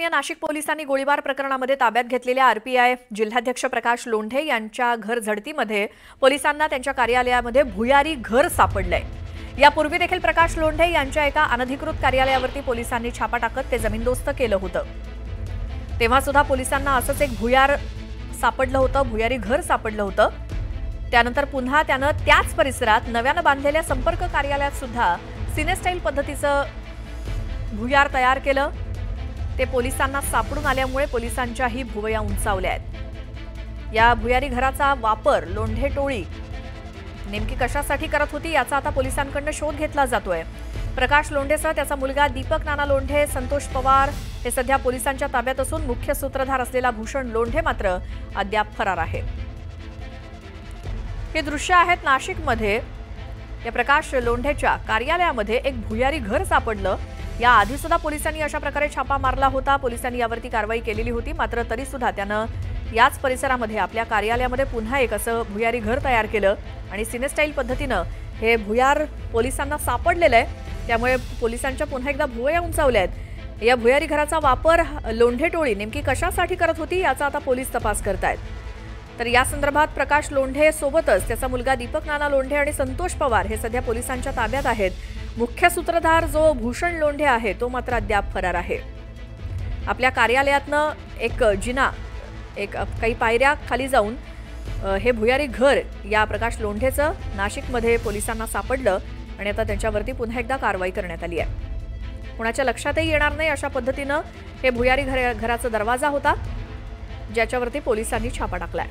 बातमी. नाशिक पोलिसांनी गोळीबार प्रकरणामध्ये ताब्यात घेतलेल्या आरपीआय जिल्हाध्यक्ष प्रकाश लोंढे यांच्या घर झडतीमध्ये पोलिसांना त्यांच्या कार्यालयामध्ये भुयारी घर सापडलंय. यापूर्वी देखील प्रकाश लोंढे यांच्या एका अनधिकृत कार्यालयावरती पोलिसांनी छापा टाकत ते जमीनदोस्त केलं होतं. तेव्हा सुद्धा पोलिसांना असंच एक भुयारी घर सापडलं होतं. त्यानंतर पुन्हा त्यानं त्याच परिसरात नव्यानं बांधलेल्या संपर्क कार्यालयात सुद्धा सिनेस्टाईल पद्धतीचं भुयार तयार केलं. ते पोलिसांना सापडून आल्यामुळे पोलिसांच्याही भुवया उंचावल्या आहेत. या भुयारी घराचा वापर लोंढे टोळी नेमकी कशासाठी करत होती याचा आता पोलिसांकडून शोध घेतला जातोय. प्रकाश लोंढेसह त्याचा मुलगा दीपक नाना लोंढे, संतोष पवार हे सध्या पोलिसांच्या ताब्यात असून मुख्य सूत्रधार असलेला भूषण लोंढे मात्र अद्याप फरार आहे. हे दृश्य आहेत नाशिकमध्ये. या प्रकाश लोंढेच्या कार्यालयामध्ये एक भुयारी घर सापडलं. या आधी सुद्धा पोलिसांनी अशा प्रकारे छापा मारला होता. पोलिसांनी यावरती कारवाई केलेली होती. मात्र तरी सुद्धा त्यानं याच परिसरामध्ये आपल्या कार्यालयामध्ये पुन्हा एक असं भुयारी घर तयार केलं आणि सिनेस्टाईल पद्धतीनं हे भुयार पोलिसांना सापडलेलं आहे. त्यामुळे पोलिसांच्या पुन्हा एकदा भुवया उंचावल्या आहेत. या भुयारी घराचा वापर लोंढे टोळी नेमकी कशासाठी करत होती याचा आता पोलीस तपास करतायत. तर या संदर्भात प्रकाश लोंढे सोबतच त्याचा मुलगा दीपक नाना लोंढे आणि संतोष पवार हे सध्या पोलिसांच्या ताब्यात आहेत. मुख्य सूत्रधार जो भूषण लोंढे आहे तो मात्र अद्याप फरार आहे. आपल्या कार्यालयातनं एक काही पायऱ्या खाली जाऊन हे भुयारी घर या प्रकाश लोंढेचं नाशिकमध्ये पोलिसांना सापडलं आणि आता त्यांच्यावरती पुन्हा एकदा कारवाई करण्यात आली आहे. कुणाच्या लक्षातही येणार नाही अशा पद्धतीनं हे भुयारी घराचा दरवाजा होता ज्याच्यावरती पोलिसांनी छापा टाकलाय.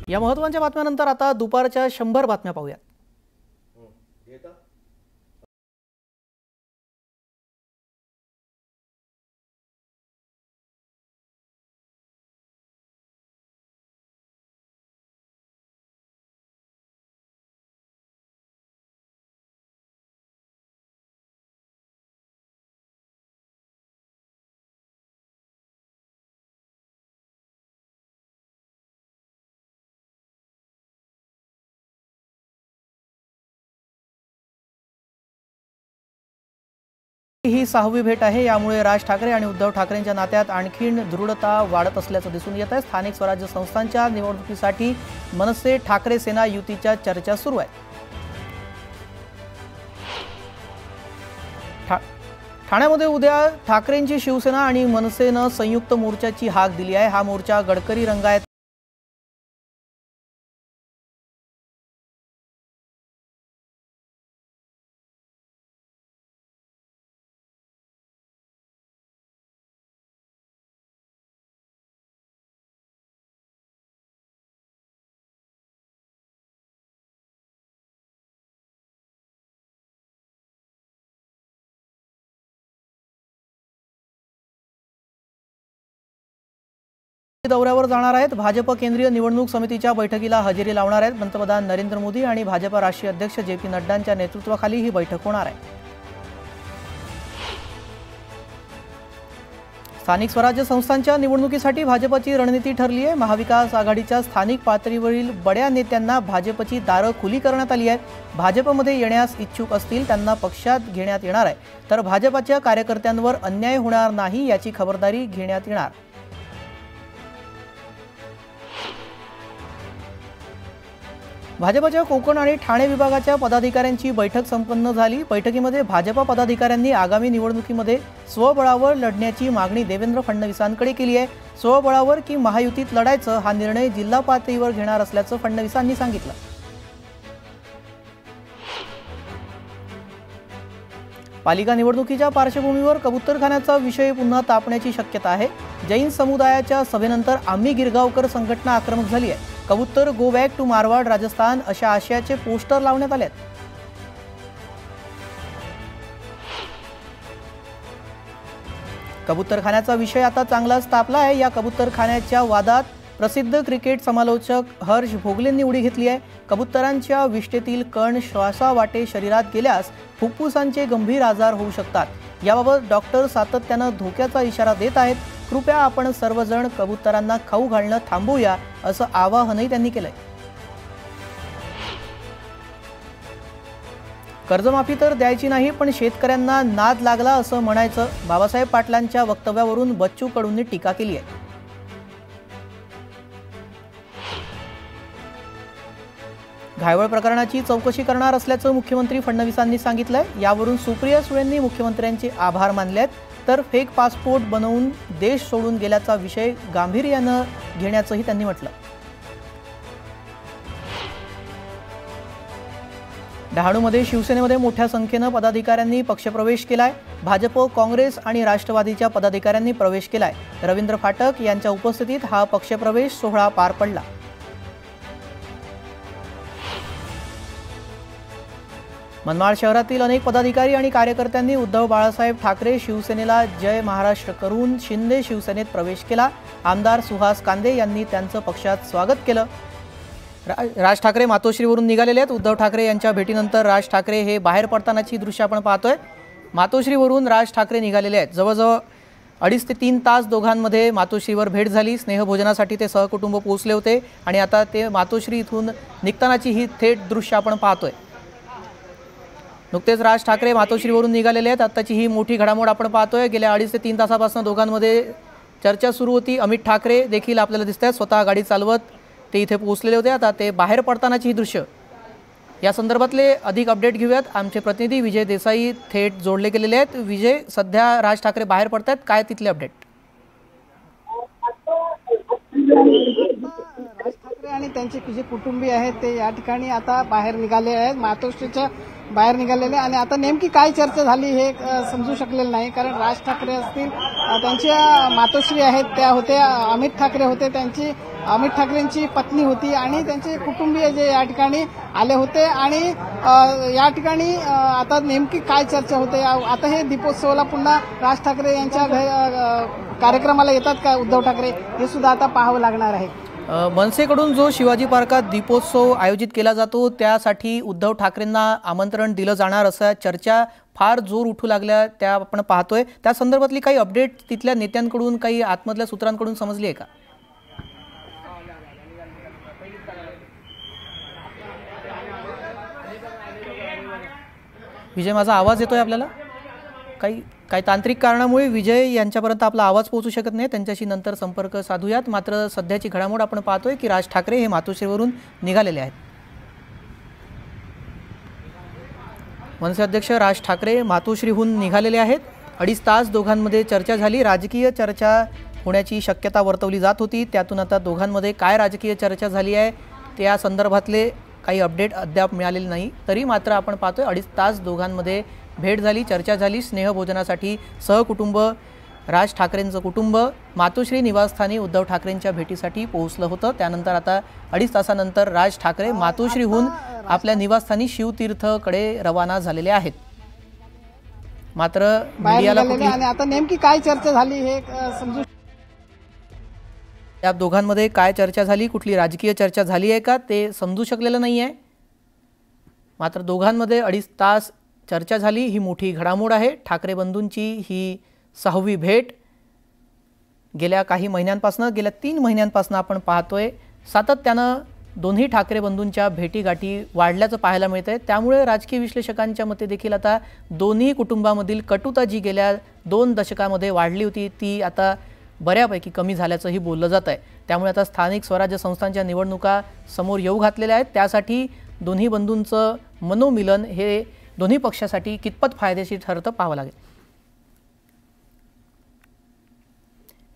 या महत्त्वाच्या बातम्यानंतर आता दुपारच्या 100 बातम्या पाहूया. ही 6वी भेट आहे. यामुळे राज ठाकरे आणि उद्धव ठाकरेंच्या नात्यात आणखीन दृढता वाढत असल्याचं दिसून येत आहे. स्थानिक स्वराज्य संस्थांच्या निवडणुकीसाठी मनसे ठाकरे सेना युतीच्या चर्चा सुरू आहेत. ठाण्यामध्ये उद्या ठाकरेंची शिवसेना आणि मनसेनं संयुक्त मोर्चाची हाक दिली आहे. हा मोर्चा गडकरी रंगायत दौऱ्यावर जाणार आहेत. भाजप केंद्रीय निवडणूक समितीच्या बैठकीला हजेरी लावणार आहेत. पंतप्रधान नरेंद्र मोदी आणि भाजप राष्ट्रीय अध्यक्ष जे.पी. नड्डांच्या नेतृत्वाखाली ही बैठक होणार आहे. स्थानिक स्वराज्य संस्थांच्या निवडणुकीसाठी भाजपची रणनीती ठरली आहे. महाविकास आघाडीच्या स्थानिक पातळीवरील बड्या नेत्यांना भाजपची दारं खुली करण्यात आली आहेत. भाजपमध्ये येण्यास इच्छुक असतील त्यांना पक्षात घेण्यात येणार आहे. तर भाजपच्या कार्यकर्त्यांवर अन्याय होणार नाही याची खबरदारी घेण्यात येणार. भाजपच्या कोकण आणि ठाणे विभागाच्या पदाधिकाऱ्यांची बैठक संपन्न झाली. बैठकीमध्ये भाजप पदाधिकाऱ्यांनी आगामी निवडणुकीमध्ये स्वबळावर लढण्याची मागणी देवेंद्र फडणवीसांकडे केली आहे. स्वबळावर की महायुतीत लढायचं हा निर्णय जिल्हा पातळीवर घेणार असल्याचं फडणवीसांनी सांगितलं. पालिका निवडणुकीच्या पार्श्वभूमीवर कबूतरखान्याचा विषय पुन्हा तापण्याची शक्यता आहे. जैन समुदायाच्या सभेनंतर आम्ही गिरगावकर संघटना आक्रमक झाली आहे. कबूतर go back to Marwar Rajasthan अशा आशयाचे पोस्टर लावण्यात आले आहेत. कबूतरखान्याचा विषय आता चांगलाच तापला आहे. या कबूतरखान्याच्या वादात प्रसिद्ध क्रिकेट समालोचक हर्ष भोगलेंनी उडी घेतली आहे. कबुतरांच्या विष्ठेतील कण श्वासावाटे शरीरात गेल्यास फुफ्फुसांचे गंभीर आजार होऊ शकतात. याबाबत डॉक्टर सातत्याने धोक्याचा इशारा देत आहेत. कृपया आपण सर्वजण कबुतरांना खाऊ घालणं थांबवूया असं आवाहनही त्यांनी केलंय. कर्जमाफी तर द्यायची नाही, पण शेतकऱ्यांना नाद लागला असं म्हणायचं. बाबासाहेब पाटलांच्या वक्तव्यावरून बच्चू कडूंनी टीका केली आहे. घायवळ प्रकरणाची चौकशी करणार असल्याचं मुख्यमंत्री फडणवीसांनी सांगितलंय. यावरून सुप्रिया सुळेंनी मुख्यमंत्र्यांचे आभार मानलेत. तर फेक पासपोर्ट बनवून देश सोडून गेल्याचा विषय गांभीर्यानं घेण्याचंही त्यांनी म्हटलं. डहाणूमध्ये शिवसेनेमध्ये मोठ्या संख्येनं पदाधिकाऱ्यांनी पक्षप्रवेश केलाय. भाजप, काँग्रेस आणि राष्ट्रवादीच्या पदाधिकाऱ्यांनी प्रवेश केलाय. रवींद्र फाटक यांच्या उपस्थितीत हा पक्षप्रवेश सोहळा पार पडला. मनमाड शहरातील अनेक पदाधिकारी आणि कार्यकर्त्यांनी उद्धव बाळासाहेब ठाकरे शिवसेनेला जय महाराष्ट्र करून शिंदे शिवसेनेत प्रवेश केला. आमदार सुहास कांदे यांनी त्यांचं पक्षात स्वागत केलं. राज ठाकरे मातोश्रीवरून निघालेले आहेत. उद्धव ठाकरे यांच्या भेटीनंतर राज ठाकरे हे बाहेर पडतानाची दृश्य आपण पाहतोय. मातोश्रीवरून राज ठाकरे निघालेले आहेत. जवळजवळ 2.5 ते 3 तास दोघांमध्ये मातोश्रीवर भेट झाली. स्नेहभोजनासाठी ते सहकुटुंब पोहोचले होते आणि आता ते मातोश्री इथून निघतानाची ही थेट दृश्य आपण पाहतोय. नुकतेच राज ठाकरे मातोश्रीवरून निघालेले आहेत. आत्ताची ही मोठी घडामोड आपण पाहतोय. गेल्या 2.5 ते 3 तासापासून दोघांमध्ये चर्चा सुरू होती. अमित ठाकरे देखील आपल्याला दिसत आहेत, स्वतः गाडी चालवत ते इथे पोहोचलेले होते. आता ते बाहेर पडतानाची ही दृश्य. या संदर्भातले अधिक अपडेट घेऊयात. आमचे प्रतिनिधी विजय देसाई थेट जोडले गेलेले आहेत. विजय, सध्या राज ठाकरे बाहेर पडतात, काय तिथले अपडेट? राज ठाकरे आणि त्यांचे जे कुटुंबीय आहेत ते या ठिकाणी आता बाहेर निघाले आहेत, मातोश्रीच्या बाहेर निघालेले. आणि आता नेमकी काय चर्चा झाली हे समजू शकलेलं नाही, कारण राज ठाकरे असतील, त्यांच्या मातोश्री आहेत त्या होत्या, अमित ठाकरे होते, त्यांची अमित ठाकरेंची पत्नी होती आणि त्यांचे कुटुंबीय जे या ठिकाणी आले होते. आणि या ठिकाणी आता नेमकी काय चर्चा होते, आता हे दीपोत्सवाला पुन्हा राज ठाकरे यांच्या कार्यक्रमाला येतात का उद्धव ठाकरे, हे सुद्धा आता पाहावं लागणार आहे. मनसेकडून जो शिवाजी पार्कात दीपोत्सव आयोजित केला जातो त्यासाठी उद्धव ठाकरेंना आमंत्रण दिलं जाणार असा चर्चा फार जोर उठू लागल्या त्या आपण पाहतोय. त्या संदर्भातली काही अपडेट तिथल्या नेत्यांकडून, काही आतमधल्या सूत्रांकडून समजली आहे का? विजय, माझा आवाज येतोय आपल्याला? काही तांत्रिक कारणामुळे विजय यांच्यापर्यंत आपला आवाज पोहोचू शकत नाही. त्यांच्याशी नंतर संपर्क साधूयात. मात्र सध्याची घडामोड आपण पाहतोय की राज ठाकरे हे मातोश्रीवरून निघालेले आहेत. मनसे अध्यक्ष राज ठाकरे मातोश्रीहून निघालेले आहेत. 2.5 तास दोघांमध्ये चर्चा झाली. राजकीय चर्चा होण्याची शक्यता वर्तवली जात होती. त्यातून आता दोघांमध्ये काय राजकीय चर्चा झाली आहे त्या संदर्भातले काही अपडेट अद्याप मिळालेले नाही. तरी मात्र आपण पाहतोय 2.5 तास दोघांमध्ये भेट झाली, चर्चा झाली. स्नेहभोजनासाठी सहकुटुंब राज ठाकरेंचं कुटुंब मातोश्री निवासस्थानी उद्धव ठाकरेंच्या भेटीसाठी पोहोचलं होतं. त्यानंतर आता 2.5 तासानंतर राज ठाकरे मातोश्रीहून आपल्या निवासस्थानी शिवतीर्थकडे रवाना झालेले आहेत. मात्र मीडियाला आणि आता नेमकी काय चर्चा झाली हे समजू, या दोघांमध्ये काय चर्चा झाली, कुठली राजकीय चर्चा झाली आहे का ते समजू शकलेलं नाही आहे. मात्र दोघांमध्ये 2.5 तास चर्चा झाली. ही मोठी घडामोड आहे. ठाकरे बंधूंची ही 6वी भेट. गेल्या काही महिन्यांपासून, गेल्या 3 महिन्यांपासून आपण पाहतोय सातत्यानं दोन्ही ठाकरे बंधूंच्या भेटीगाठी वाढल्याचं पाहायला मिळतंय. त्यामुळे राजकीय विश्लेषकांच्या मते देखील आता दोन्ही कुटुंबामधील कटुता जी गेल्या 2 दशकामध्ये वाढली होती ती आता बऱ्यापैकी कमी झाल्याचंही बोललं जात आहे. त्यामुळे आता स्थानिक स्वराज्य संस्थांच्या निवडणुका समोर येऊ घातलेल्या आहेत. त्यासाठी दोन्ही बंधूंचं मनोमिलन हे दोन्ही पक्षासाठी कितपत फायदेशीर ठरतं पाहावं लागेल.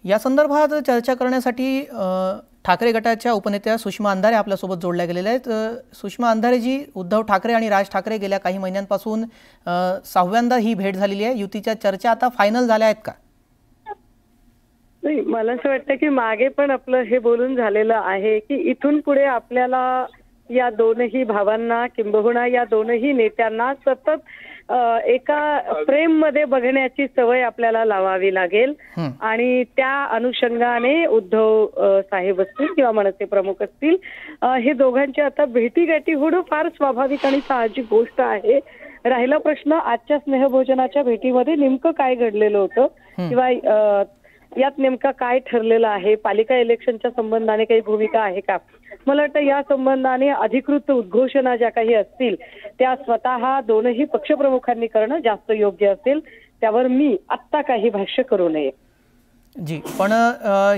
या संदर्भात चर्चा करण्यासाठी ठाकरे गटाच्या उपनेत्या सुषमा अंधारे आपल्यासोबत जोडल्या गेलेल्या आहेत. सुषमा अंधारेजी, उद्धव ठाकरे आणि राज ठाकरे गेल्या काही महिन्यांपासून 6व्यांदा ही भेट झालेली आहे. युतीच्या चर्चा आता फायनल झाल्या आहेत का? नाही, मला असं वाटतं की मागे पण आपलं हे बोलून झालेलं आहे की इथून पुढे आपल्याला या दोनही भावांना किंबहुना या दोनही नेत्यांना सतत एका फ्रेम मध्ये बघण्याची सवय आपल्याला लावावी लागेल. आणि त्या अनुषंगाने उद्धव साहेब असतील किंवा मनसे प्रमुख असतील, हे दोघांची आता भेटीगाठी होणं फार स्वाभाविक आणि साहजिक गोष्ट आहे. राहिला प्रश्न आजच्या स्नेहभोजनाच्या भेटीमध्ये नेमकं काय घडलेलं होतं किंवा यात नेमका काय ठरलेलं आहे, पालिका इलेक्शनच्या संबंधाने काही भूमिका आहे का, मला वाटतं या संबंधाने अधिकृत उद्घोषणा ज्या काही असतील त्या स्वतः दोनही पक्षप्रमुखांनी करणं जास्त योग्य असेल. त्यावर मी आत्ता काही भाष्य करू नये. जी, पण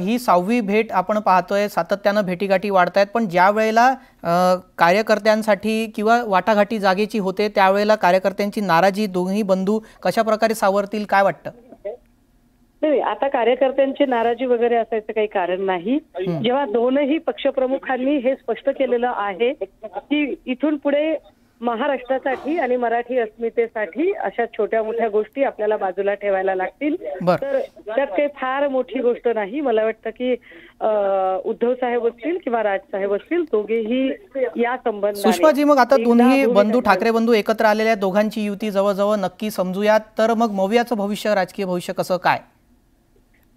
ही 6वी भेट आपण पाहतोय, सातत्यानं भेटीगाठी वाढत आहेत, पण ज्या वेळेला कार्यकर्त्यांसाठी किंवा वाटाघाटी जागेची होते त्यावेळेला कार्यकर्त्यांची नाराजी दोन्ही बंधू कशा प्रकारे सावरतील काय वाटतं? नाही, आता कार्यकर्त्यांची नाराजी वगैरे असायचं काही कारण नाही. जेव्हा दोनही पक्षप्रमुखांनी हे स्पष्ट केलेलं आहे की इथून पुढे महाराष्ट्रासाठी आणि मराठी अस्मितेसाठी अशा छोट्या मोठ्या गोष्टी आपल्याला बाजूला ठेवायला लागतील, तर त्यात काही फार मोठी गोष्ट नाही. मला वाटतं की उद्धव साहेब असतील किंवा राज साहेब असतील दोघेही या संबंधाने. सुषमाजी, मग आता दोन्ही बंधू ठाकरे बंधू एकत्र आलेल्या दोघांची युती जवळजवळ नक्की समजूयात, तर मग मवियाचं भविष्य, राजकीय भविष्य कसं काय?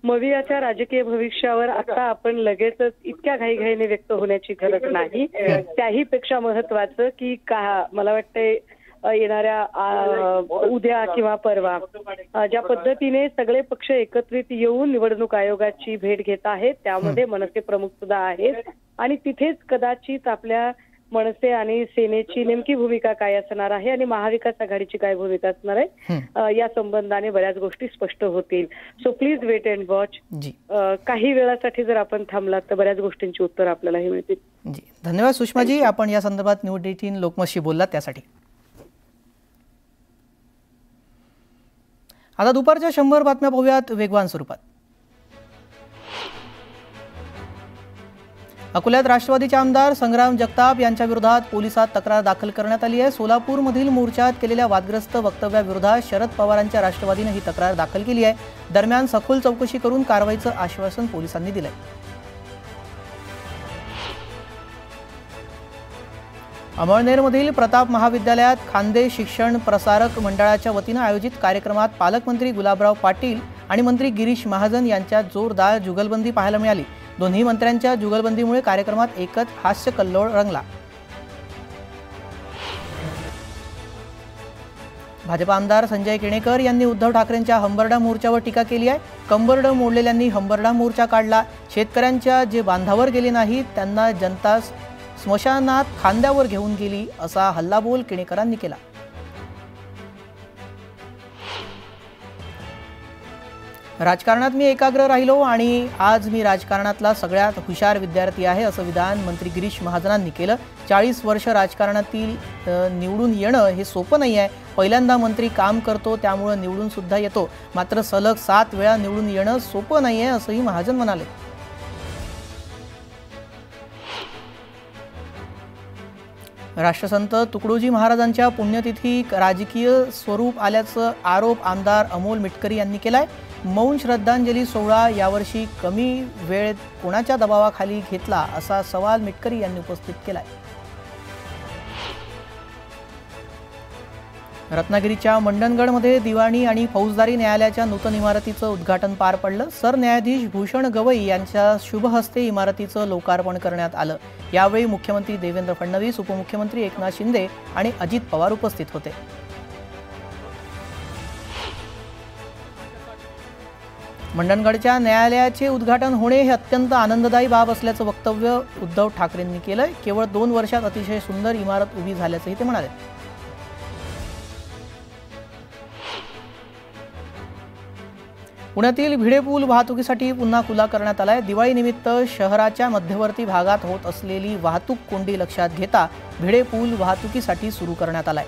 मवियाच्या राजकीय भविष्यावर आता आपण लगेचच इतक्या घाईघाईने व्यक्त होण्याची गरज नाही. त्याही पेक्षा महत्वाचं की मला वाटतंय येणाऱ्या उद्या किंवा परवा ज्या पद्धतीने सगळे पक्ष एकत्रित येऊन निवडणूक आयोगाची भेट घेत आहेत त्यामध्ये मनसे प्रमुख सुद्धा आहेत आणि तिथेच कदाचित आपल्या मनसे आणि सेनेची नेमकी भूमिका काय असणार आहे आणि महाविकास आघाडीची काय भूमिका असणार आहे या संबंधाने बऱ्याच गोष्टी स्पष्ट होतील. So please wait and watch. काही वेळासाठी जर आपण थांबलात तर बऱ्याच गोष्टींची उत्तर आपल्यालाही मिळतील. जी, धन्यवाद सुषमाजी, आपण या संदर्भात न्यूज 18 लोकमतशी बोललात त्यासाठी. आता दुपारच्या 100 बातम्या पाहूयात वेगवान स्वरूपात. अकोल्यात राष्ट्रवादीचे आमदार संग्राम जगताप यांच्या विरोधात पोलिसात तक्रार दाखल करण्यात आली आहे. सोलापूरमधील मोर्चात केलेल्या वादग्रस्त वक्तव्याविरोधात शरद पवारांच्या राष्ट्रवादीने ही तक्रार दाखल केली आहे. दरम्यान सखोल चौकशी करून कारवाईचं आश्वासन पोलिसांनी दिलंय. अमळनेरमधील प्रताप महाविद्यालयात खांदे शिक्षण प्रसारक मंडळाच्या वतीनं आयोजित कार्यक्रमात पालकमंत्री गुलाबराव पाटील आणि मंत्री गिरीश महाजन यांच्यात जोरदार जुगलबंदी पाहायला मिळाली. दोन्ही मंत्र्यांच्या जुगलबंदीमुळे कार्यक्रमात एकच हास्य कल्लोळ रंगला. भाजप आमदार संजय केणेकर यांनी उद्धव ठाकरेंच्या हंबरडा मोर्चावर टीका केली आहे. कंबरड मोडलेल्यांनी हंबरडा मोर्चा काढला. शेतकऱ्यांच्या जे बांधावर गेले नाहीत त्यांना जनता स्मशानात खांद्यावर घेऊन गेली असा हल्लाबोल केणेकरांनी केला. राजकारणात मी एकाग्र राहिलो आणि आज मी राजकारणातला सगळ्यात हुशार विद्यार्थी आहे असं विधान मंत्री गिरीश महाजनांनी केलं. 40 वर्ष राजकारणातील निवडून येणं हे सोपं नाही आहे. पहिल्यांदा मंत्री काम करतो त्यामुळे निवडून सुद्धा येतो, मात्र सलग 7 वेळा निवडून येणं सोपं नाही आहे असंही महाजन म्हणाले. राष्ट्रसंत तुकडोजी महाराजांच्या पुण्यतिथी राजकीय स्वरूप आल्याचं आरोप आमदार अमोल मिटकरी यांनी केलाय. मौन श्रद्धांजली सोहळा यावर्षी कमी वेळ कोणाच्या दबावाखाली घेतला असा सवाल मिटकरी यांनी उपस्थित केलाय. रत्नागिरीच्या मंडणगडमध्ये दिवाणी आणि फौजदारी न्यायालयाच्या नूतन इमारतीचं उद्घाटन पार पडलं. सरन्यायाधीश भूषण गवई यांच्या शुभ हस्ते इमारतीचं लोकार्पण करण्यात आलं. यावेळी मुख्यमंत्री देवेंद्र फडणवीस, उपमुख्यमंत्री एकनाथ शिंदे आणि अजित पवार उपस्थित होते. मंडणगडच्या न्यायालयाचे उद्घाटन होणे हे अत्यंत आनंददायी बाब असल्याचं वक्तव्य उद्धव ठाकरेंनी केलंय. केवळ 2 वर्षात अतिशय सुंदर इमारत उभी झाल्याचंही ते म्हणाले. पुण्यातील भिडे पूल वाहतुकीसाठी पुन्हा खुला करण्यात आलाय. दिवाळीनिमित्त शहराच्या मध्यवर्ती भागात होत असलेली वाहतूक कोंडी लक्षात घेता भिडे पूल वाहतुकीसाठी सुरू करण्यात आलाय.